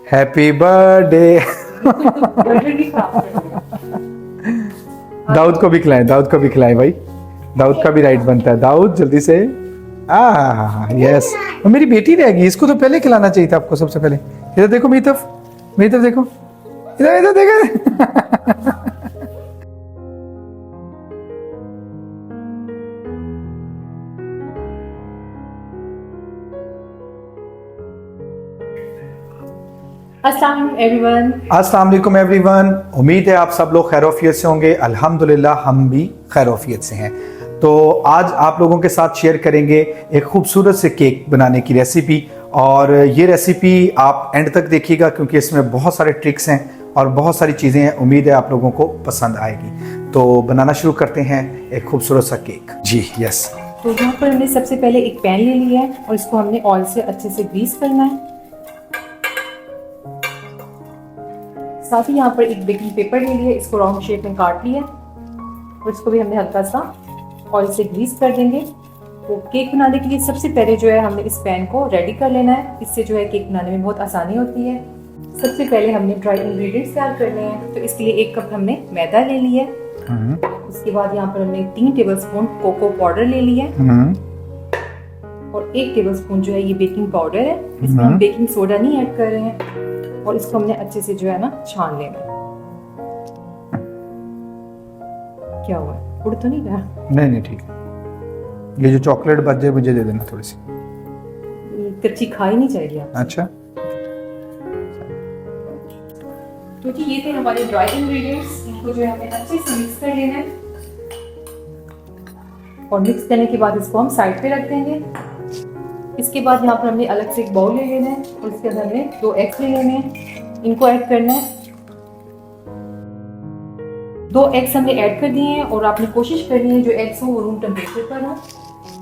Happy birthday. Dawood को भी खिलाएं, दाऊद को भी खिलाएं भाई, दाऊद का भी राइट बनता है। दाऊद जल्दी से। यस, मेरी बेटी रह गई, इसको तो पहले खिलाना चाहिए था आपको सबसे पहले। इधर देखो मेरी तरफ, मेरी तरफ देखो, इधर इधर देखो। अस्सलाम वालेकुम एवरीवन। उम्मीद है आप सब लोग खैरोफियत से होंगे। अल्हम्दुलिल्लाह हम भी खैरोफियत से हैं। तो आज आप लोगों के साथ शेयर करेंगे एक खूबसूरत से केक बनाने की रेसिपी, और ये रेसिपी आप एंड तक देखिएगा क्योंकि इसमें बहुत सारे ट्रिक्स हैं और बहुत सारी चीज़ें हैं। उम्मीद है आप लोगों को पसंद आएगी। तो बनाना शुरू करते हैं एक खूबसूरत सा केक। जी यस। तो यहाँ पर हमने सबसे पहले एक पैन ले लिया है और इसको हमने ऑयल से अच्छे से ग्रीस करना है। साथ ही यहाँ पर एक बेकिंग पेपर ले लिया, इसको राउंड शेप में काट लिया और इसको भी हमने हल्का सा ऑयल से ग्रीस कर देंगे। तो केक बनाने के लिए सबसे पहले जो है हमने इस पैन को रेडी कर लेना है। इससे जो है केक बनाने में बहुत आसानी होती है। सबसे पहले हमने ड्राई इंग्रेडिएंट्स तैयार करने हैं। तो इसके लिए 1 कप हमने मैदा ले लिया है। उसके बाद यहाँ पर हमने 3 टेबलस्पून कोको पाउडर ले लिया है और 1 टेबलस्पून जो है ये बेकिंग पाउडर है। इसमें हम बेकिंग सोडा नहीं ऐड कर रहे हैं और इसको हमने अच्छे से जो है ना छान लेना। क्या हुआ, उड़ तो नहीं रहा? नहीं ठीक है। ये जो चॉकलेट बच जाए मुझे दे देना थोड़ी सी। कच्ची खाई नहीं चाहिए। अच्छा, क्योंकि ये थे हमारे ड्राई इंग्रेडिएंट्स, इनको जो है हमें अच्छे से मिक्स कर लेना है और मिक्स करने के बाद इसको हम साइड पे रख देंगे। इसके बाद यहाँ पर हमने अलग से एक बाउल ले लेना है और इसके अंदर हमने 2 एग्स ले लेने हैं, इनको ऐड करना है। 2 एग्स हमने ऐड कर दिए हैं और आपने कोशिश करनी है जो एग्स हो वो रूम टेम्परेचर पर हो।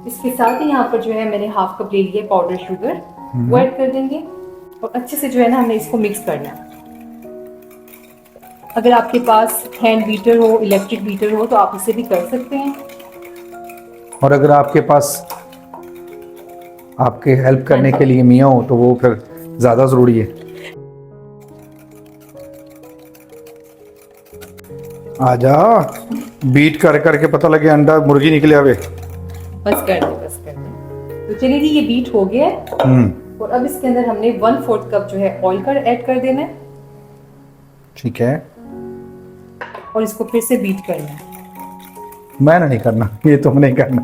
इसके साथ ही यहाँ पर जो है मैंने हाफ कप ले लिया है पाउडर शुगर, वो ऐड कर देंगे और अच्छे से जो है ना हमने इसको मिक्स करना है। अगर आपके पास हैंड बीटर हो, इलेक्ट्रिक बीटर हो तो आप इसे भी कर सकते हैं। और अगर आपके पास आपके हेल्प करने के लिए मियाँ हो तो वो फिर ज्यादा जरूरी है। आजा, बीट कर करके पता लगे अंडा मुर्गी निकले आवे। बस कर दे। तो चलिए जी, ये बीट हो गया है और अब इसके अंदर हमने 1/4 कप जो है ऑयल का ऐड कर देना है। ठीक है। और इसको फिर से बीट करना है। मैंने नहीं करना, ये तुम नहीं करना।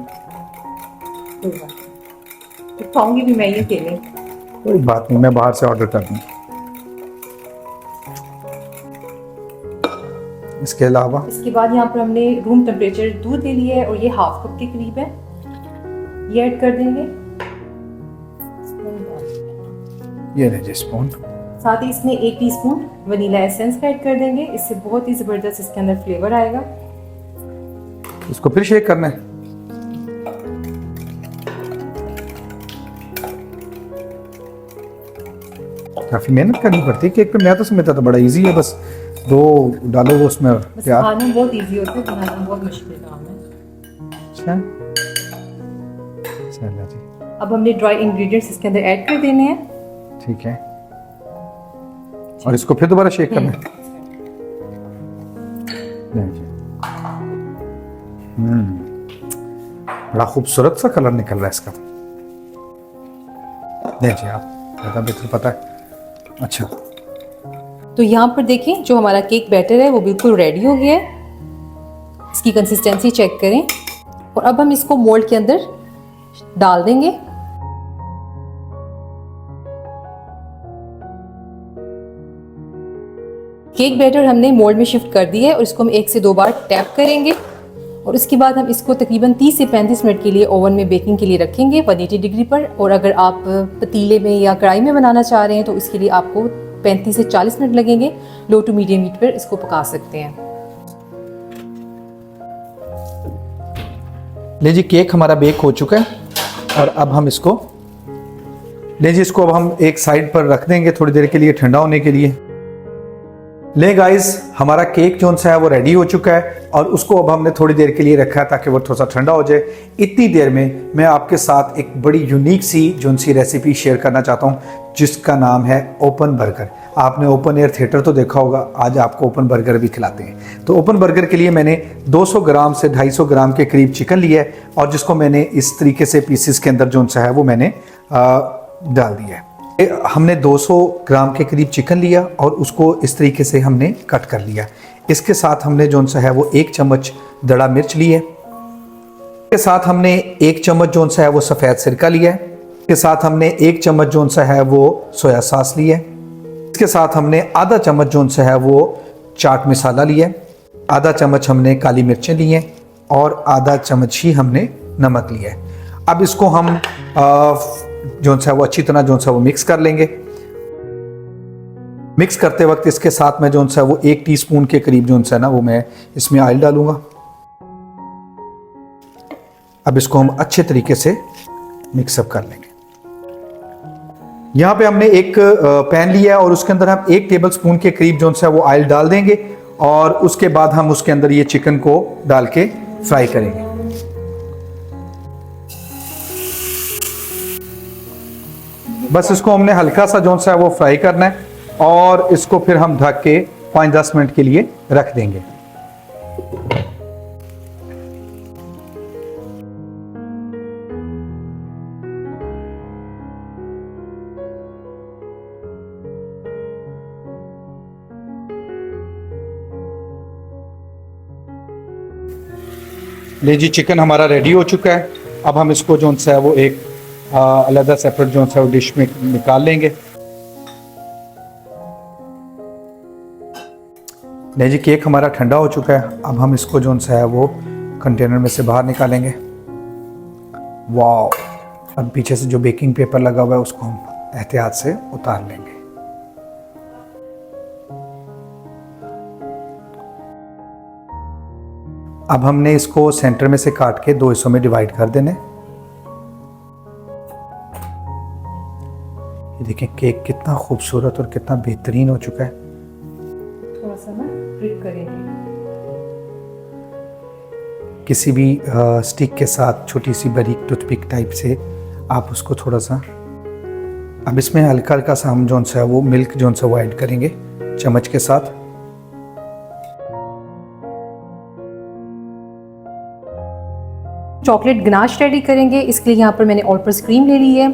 तो खाऊंगी भी मैं ये अकेले। कोई बात नहीं, मैं बाहर से ऑर्डर कर दूँ। इसके अलावा इसके बाद यहाँ पर हमने रूम टेम्परेचर दूध ले लिया है और ये हाफ कप के करीब है, ये ऐड कर देंगे। ये लीजिए स्पून। साथ ही इसमें 1 टीस्पून वनीला एसेंस का ऐड कर देंगे। इससे बहुत ही जबरदस्त इसके अंदर फ्लेवर आएगा। इसको फिर शेक करना है। काफी मेहनत करनी पड़ती है केक पे। मैं तो समझता था बड़ा इजी है, बस 2 डालो वो उसमें प्यार। खाना बहुत इजी होता है, बनाना बहुत मुश्किल काम है। अच्छा, चलो जी। अब हमने ड्राई इंग्रेडिएंट्स इसके अंदर ऐड कर देने हैं। ठीक है, और इसको फिर दोबारा शेक करना है। बड़ा खूबसूरत सा कलर निकल रहा है इसका। देखिए आप, ज़्यादा बेहतर पता है। अच्छा, तो यहाँ पर देखें जो हमारा केक बैटर है वो बिल्कुल रेडी हो गया है। इसकी कंसिस्टेंसी चेक करें और अब हम इसको मोल्ड के अंदर डाल देंगे। केक बैटर हमने मोल्ड में शिफ्ट कर दिया है और इसको हम 1 से 2 बार टैप करेंगे और उसके बाद हम इसको तकरीबन 30 से 35 मिनट के लिए ओवन में बेकिंग के लिए रखेंगे 180 डिग्री पर। और अगर आप पतीले में या कढ़ाई में बनाना चाह रहे हैं तो इसके लिए आपको 35 से 40 मिनट लगेंगे। लो टू मीडियम हीट पर इसको पका सकते हैं। लीजिए केक हमारा बेक हो चुका है और अब हम इसको लीजिए, इसको अब हम एक साइड पर रख देंगे थोड़ी देर के लिए ठंडा होने के लिए। ले गाइस, हमारा केक जो सा है वो रेडी हो चुका है और उसको अब हमने थोड़ी देर के लिए रखा है ताकि वो थोड़ा सा ठंडा हो जाए। इतनी देर में मैं आपके साथ एक बड़ी यूनिक सी जो सी रेसिपी शेयर करना चाहता हूँ जिसका नाम है ओपन बर्गर। आपने ओपन एयर थिएटर तो देखा होगा, आज आपको ओपन बर्गर भी खिलाते हैं। तो ओपन बर्गर के लिए मैंने 200 ग्राम से 250 ग्राम के करीब चिकन लिया है और जिसको मैंने इस तरीके से पीसेस के अंदर जो सा है वो मैंने डाल दिया है। हमने 200 ग्राम के करीब चिकन लिया और उसको इस तरीके से हमने कट कर लिया। इसके साथ हमने जो सा है वो 1 चम्मच दड़ा मिर्च ली है। इसके साथ हमने 1 चम्मच जो सा है वो सफ़ेद सिरका लिया है। इसके साथ हमने 1 चम्मच जो सा है वो सोया सॉस लिया है। इसके साथ हमने आधा चम्मच जो सा है वो चाट मसाला लिया है। आधा चम्मच हमने काली मिर्चें ली हैं और आधा चम्मच ही हमने नमक लिया है। अब इसको हम जो सा वो अच्छी तरह जो सा वो मिक्स कर लेंगे। मिक्स करते वक्त इसके साथ में जो सा वो 1 टीस्पून के करीब जो सा ना वो मैं इसमें ऑयल डालूंगा। अब इसको हम अच्छे तरीके से मिक्सअप कर लेंगे। यहां पे हमने एक पैन लिया है और उसके अंदर हम 1 टेबल स्पून के करीब जो सा वो ऑयल डाल देंगे और उसके बाद हम उसके अंदर ये चिकन को डाल के फ्राई करेंगे। बस इसको हमने हल्का सा जो सा है वो फ्राई करना है और इसको फिर हम ढक के 5-10 मिनट के लिए रख देंगे। ले जी, चिकन हमारा रेडी हो चुका है। अब हम इसको जो सा है वो एक अलग सेपरेट जो सा वो डिश में निकाल लेंगे। ले जी, केक हमारा ठंडा हो चुका है। अब हम इसको जो सा है वो कंटेनर में से बाहर निकालेंगे। वाओ! अब पीछे से जो बेकिंग पेपर लगा हुआ है उसको हम एहतियात से उतार लेंगे। अब हमने इसको सेंटर में से काट के 2 हिस्सों में डिवाइड कर देने। ये देखें केक कितना खूबसूरत और कितना बेहतरीन हो चुका है। थोड़ा सा ना फ्लिप करेंगे। किसी भी स्टिक के साथ छोटी सी बारीक टूथपिक टाइप से आप उसको थोड़ा सा, अब इसमें हल्का हल्का सा हम जो सा है वो मिल्क जो सा वो ऐड करेंगे चम्मच के साथ। चॉकलेट गनाश रेडी करेंगे। इसके लिए यहाँ पर मैंने ऑल पर्पस क्रीम ले ली है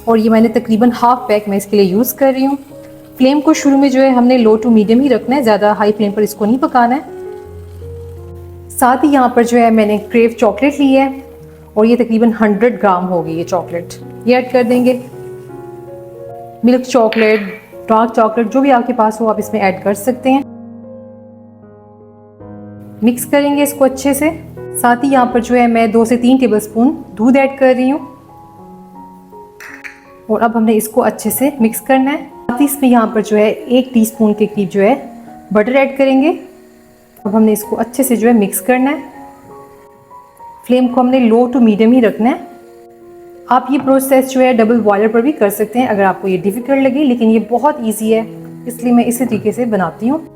और ये मैंने तकरीबन हाफ पैक मैं इसके लिए यूज़ कर रही हूँ। फ्लेम को शुरू में जो है हमने लो टू मीडियम ही रखना है, ज़्यादा हाई फ्लेम पर इसको नहीं पकाना है। साथ ही यहाँ पर जो है मैंने क्रेव चॉकलेट ली है और ये तकरीबन 100 ग्राम होगी ये चॉकलेट, ये ऐड कर देंगे। मिल्क चॉकलेट, डार्क चॉकलेट जो भी आपके पास हो आप इसमें ऐड कर सकते हैं। मिक्स करेंगे इसको अच्छे से। साथ ही यहाँ पर जो है मैं 2 से 3 टेबलस्पून दूध ऐड कर रही हूँ और अब हमने इसको अच्छे से मिक्स करना है। साथ ही इसमें यहाँ पर जो है 1 टीस्पून के करीब जो है बटर ऐड करेंगे। अब हमने इसको अच्छे से जो है मिक्स करना है। फ्लेम को हमने लो टू मीडियम ही रखना है। आप ये प्रोसेस जो है डबल बॉयलर पर भी कर सकते हैं अगर आपको ये डिफ़िकल्ट लगे, लेकिन ये बहुत ईजी है इसलिए मैं इसी तरीके से बनाती हूँ।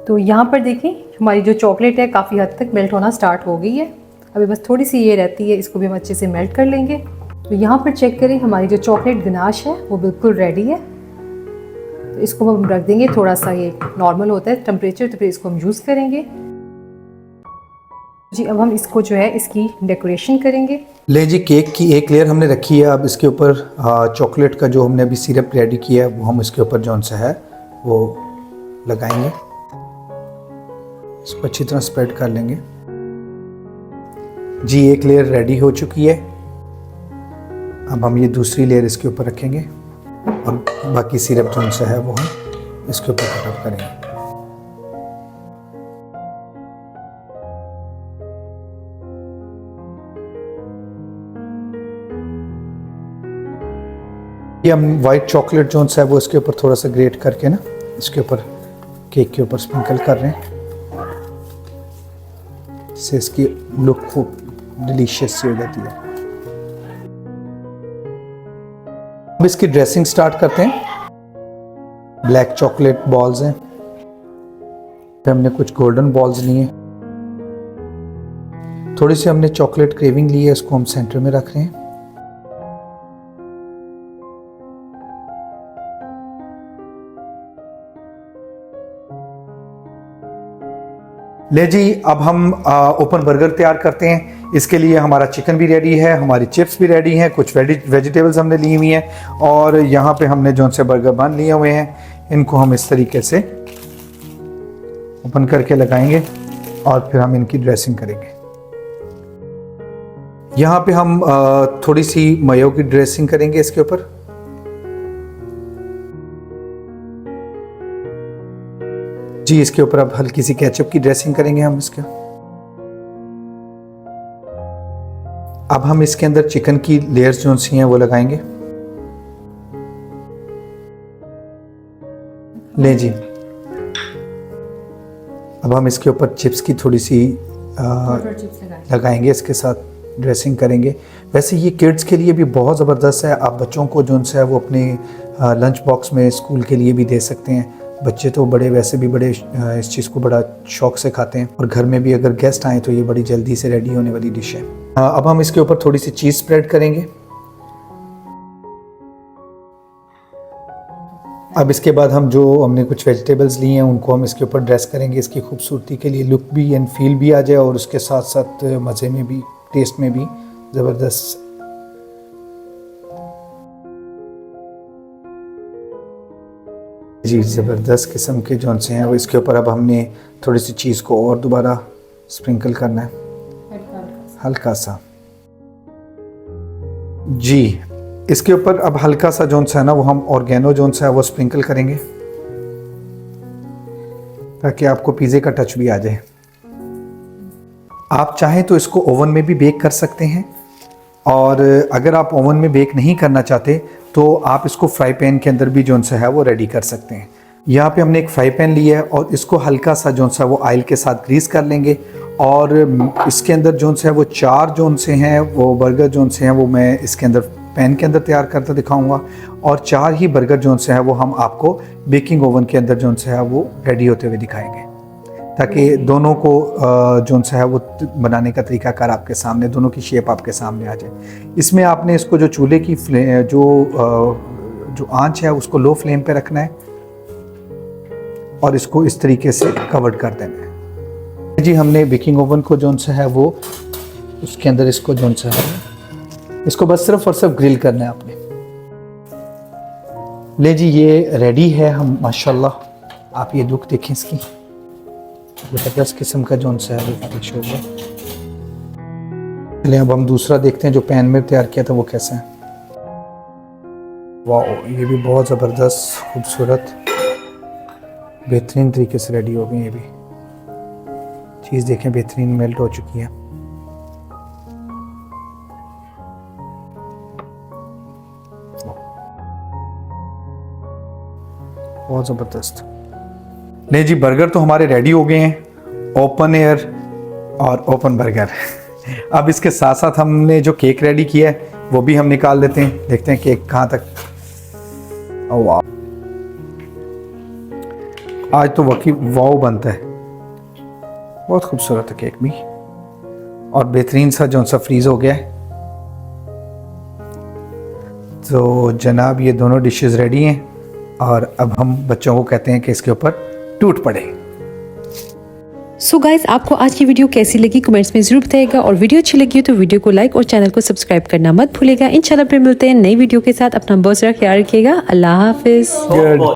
तो यहाँ पर देखें हमारी जो चॉकलेट है काफ़ी हद तक मेल्ट होना स्टार्ट हो गई है। अभी बस थोड़ी सी ये रहती है, इसको भी हम अच्छे से मेल्ट कर लेंगे। तो यहाँ पर चेक करें हमारी जो चॉकलेट गनाश है वो बिल्कुल रेडी है। तो इसको हम रख देंगे, थोड़ा सा ये नॉर्मल होता है टेम्परेचर, तो फिर इसको हम यूज़ करेंगे जी। अब हम इसको जो है इसकी डेकोरेशन करेंगे। ले जी, केक की एक लेयर हमने रखी है। अब इसके ऊपर चॉकलेट का जो हमने अभी सिरप रेडी किया है वो हम इसके ऊपर जो सा है वो लगाएंगे। इसको अच्छी तरह स्प्रेड कर लेंगे जी। एक लेयर रेडी हो चुकी है। अब हम ये दूसरी लेयर इसके ऊपर रखेंगे और बाकी सिरप जो सा है वो हम इसके ऊपर कट करेंगे। ये हम वाइट चॉकलेट जो सा है वो इसके ऊपर थोड़ा सा ग्रेट करके ना इसके ऊपर केक के ऊपर स्प्रिंकल कर रहे हैं। इससे इसकी लुक खूब डिलीशियस सी हो जाती है। अब इसकी ड्रेसिंग स्टार्ट करते हैं। ब्लैक चॉकलेट बॉल्स हैं, हमने कुछ गोल्डन बॉल्स लिए, थोड़ी सी हमने चॉकलेट क्रेविंग ली है, इसको हम सेंटर में रख रहे हैं। ले जी, अब हम ओपन बर्गर तैयार करते हैं। इसके लिए हमारा चिकन भी रेडी है, हमारी चिप्स भी रेडी हैं, कुछ वेजिटेबल्स हमने ली हुई हैं और यहाँ पे हमने जो से बर्गर बन लिए हुए हैं, इनको हम इस तरीके से ओपन करके लगाएंगे और फिर हम इनकी ड्रेसिंग करेंगे। यहाँ पे हम थोड़ी सी मयो की ड्रेसिंग करेंगे इसके ऊपर। जी, इसके ऊपर अब हल्की सी केचप की ड्रेसिंग करेंगे हम इसके। अब हम इसके अंदर चिकन की लेयर्स जो सी हैं वो लगाएंगे। ले जी, अब हम इसके ऊपर चिप्स की थोड़ी सी लगाएंगे, इसके साथ ड्रेसिंग करेंगे। वैसे ये किड्स के लिए भी बहुत ज़बरदस्त है, आप बच्चों को जो है वो अपने लंच बॉक्स में स्कूल के लिए भी दे सकते हैं। बच्चे तो बड़े वैसे भी बड़े इस चीज़ को बड़ा शौक से खाते हैं और घर में भी अगर गेस्ट आए तो ये बड़ी जल्दी से रेडी होने वाली डिश है। अब हम इसके ऊपर थोड़ी सी चीज़ स्प्रेड करेंगे। अब इसके बाद हम जो हमने कुछ वेजिटेबल्स लिए हैं उनको हम इसके ऊपर ड्रेस करेंगे, इसकी खूबसूरती के लिए, लुक भी एंड फील भी आ जाए और उसके साथ साथ मज़े में भी, टेस्ट में भी ज़बरदस्त। जी, ज़बरदस्त किस्म के जौन से हैं वो इसके ऊपर अब हमने थोड़ी सी चीज़ को और दोबारा स्प्रिंकल करना है, हल्का सा। जी, इसके ऊपर अब हल्का सा जौन सा है ना वो हम ऑर्गेनो जौन सा है वो स्प्रिंकल करेंगे ताकि आपको पिज़्ज़े का टच भी आ जाए। आप चाहें तो इसको ओवन में भी बेक कर सकते हैं और अगर आप ओवन में बेक नहीं करना चाहते तो आप इसको फ्राई पैन के अंदर भी जौन सा है वो रेडी कर सकते हैं। यहाँ पे हमने एक फ्राई पैन लिया है और इसको हल्का सा जौन सा वो ऑयल के साथ ग्रीस कर लेंगे और इसके अंदर जौन सा है वो 4 जौन से हैं वो बर्गर जौन से हैं वो मैं इसके अंदर पैन के अंदर तैयार करता दिखाऊंगा और 4 ही बर्गर जौन से हैं वो हम आपको बेकिंग ओवन के अंदर जौन से है वो रेडी होते हुए दिखाएंगे ताकि दोनों को जौन सा है वो बनाने का तरीकाकार आपके सामने, दोनों की शेप आपके सामने आ जाए। इसमें आपने इसको जो चूल्हे की जो आंच है उसको लो फ्लेम पे रखना है और इसको इस तरीके से कवर कर देना है। जी, हमने बेकिंग ओवन को जौन सा है वो उसके अंदर इसको जौन सा है इसको बस सिर्फ और सिर्फ ग्रिल करना है आपने। ले जी, ये रेडी है। हम माशाल्लाह आप ये लुक देखें इसकी, ज़बरदस्त किस्म का जौन सा है वो डिश होगा। चलिए अब हम दूसरा देखते हैं जो पैन में तैयार किया था वो कैसा है। वाह, ये भी बहुत ज़बरदस्त खूबसूरत बेहतरीन तरीके से रेडी हो गई। ये भी चीज़ देखें बेहतरीन मेल्ट हो चुकी है। बहुत ज़बरदस्त। नहीं जी, बर्गर तो हमारे रेडी हो गए हैं, ओपन एयर और ओपन बर्गर। अब इसके साथ साथ हमने जो केक रेडी किया है वो भी हम निकाल लेते हैं, देखते हैं केक कहाँ तक। ओह वाह, आज तो वाकई वाव बनता है, बहुत खूबसूरत है केक भी और बेहतरीन सा जो सा फ्रीज हो गया है। तो जनाब ये दोनों डिशेस रेडी हैं और अब हम बच्चों को कहते हैं कि इसके ऊपर टूट पड़े। सो गाइस, आपको आज की वीडियो कैसी लगी कमेंट्स में जरूर बताइएगा और वीडियो अच्छी लगी हो तो वीडियो को लाइक और चैनल को सब्सक्राइब करना मत भूलिएगा। इंशाल्लाह फिर मिलते हैं नई वीडियो के साथ। अपना बहुत सारा ख्याल रखिएगा। अल्लाह हाफिज।